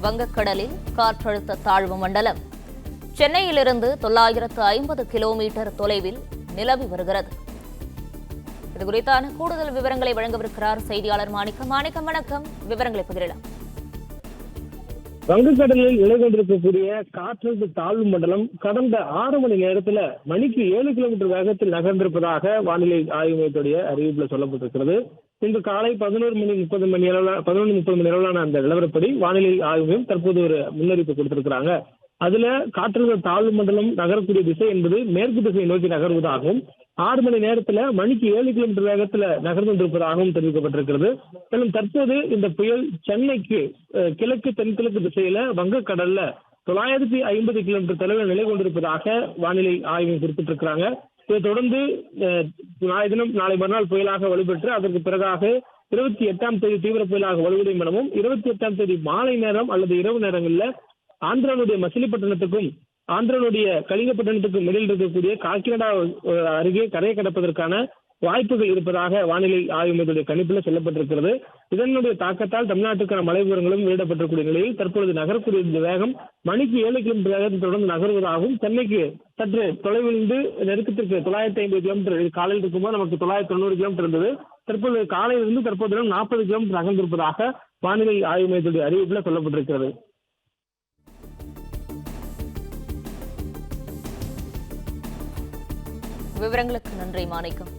வங்கக்கடலில் காற்றழுத்த தாழ்வு மண்டலம் சென்னையிலிருந்து 950 கிலோமீட்டர் தொலைவில் நிலவி வருகிறது. இதுகுறித்தான கூடுதல் விவரங்களை வழங்கவிருக்கிறார் செய்தியாளர் மாணிக்கம். மாணிக்கம், வணக்கம். விவரங்களை பகிரலாம். வங்கக்கடலில் நிலை கொண்டிருக்கக்கூடிய காற்றழுத்த தாழ்வு மண்டலம் கடந்த 6 மணி நேரத்துல மணிக்கு 7 கிலோமீட்டர் வேகத்தில் நகர்ந்திருப்பதாக வானிலை ஆய்வு மையத்துடைய அறிவிப்புல சொல்லப்பட்டிருக்கிறது. இன்று காலை 11:30 மணி அளவிலான அந்த நிலவரப்படி வானிலை ஆய்வு மையம் தற்போது ஒரு முன்னறிவிப்பு கொடுத்திருக்கிறாங்க. அதுல காற்றழுத்த தாழ்வு மண்டலம் நகரக்கூடிய திசை என்பது மேற்கு திசையை நோக்கி நகர்வதாகவும் 6 மணி நேரத்துல மணிக்கு 7 கிலோமீட்டர் வேகத்துல நகர்ந்து கொண்டிருப்பதாகவும் தெரிவிக்கப்பட்டிருக்கிறது. மேலும் தற்போது இந்த புயல் சென்னைக்கு கிழக்கு தென்கிழக்கு திசையில வங்கக்கடல்ல 950 கிலோமீட்டர் தொலைவில் நிலை கொண்டிருப்பதாக வானிலை ஆய்வு குறிப்பிட்டிருக்கிறாங்க. இதை தொடர்ந்து நாளை மறுநாள் புயலாக வலுப்பெற்று அதற்கு பிறகாக 28ஆம் தேதி தீவிர புயலாக வலுவடையும் எனவும் 28ஆம் தேதி மாலை நேரம் அல்லது இரவு நேரங்களில் ஆந்திராவுடைய மசிலிப்பட்டினத்துக்கும் ஆந்திராவுடைய கலிங்கப்பட்டினத்துக்கும் இடையில் இருக்கக்கூடிய காக்கிநாடா அருகே கரையை கடப்பதற்கான வாய்ப்புகள் இருப்பதாக வானிலை ஆய்வு மையத்துடைய கணிப்பில் சொல்லப்பட்டிருக்கிறது. இதனுடைய தாக்கத்தால் தமிழ்நாட்டுக்கான மழை விவரங்களும் வெளியிடப்பட்டிருக்கூடிய நிலையில் தற்பொழுது நகரக்கூடிய இந்த வேகம் மணிக்கு 7 கிலோமீட்டர் வேகத்தில் தொடர்ந்து நகர்வதாகவும் சென்னைக்கு சற்று தொலைவிலிருந்து நெருக்கத்திற்கு 950 கிலோமீட்டர் காலையில் இருக்கும்போது நமக்கு 990 கிலோமீட்டர் இருந்தது. தற்போது காலையிலிருந்து தற்போது 40 கிலோமீட்டர் நகர்ந்திருப்பதாக வானிலை ஆய்வு மையத்துடைய அறிவிப்பில் சொல்லப்பட்டிருக்கிறது. விவரங்களுக்கு நன்றி மாணிக்கம்.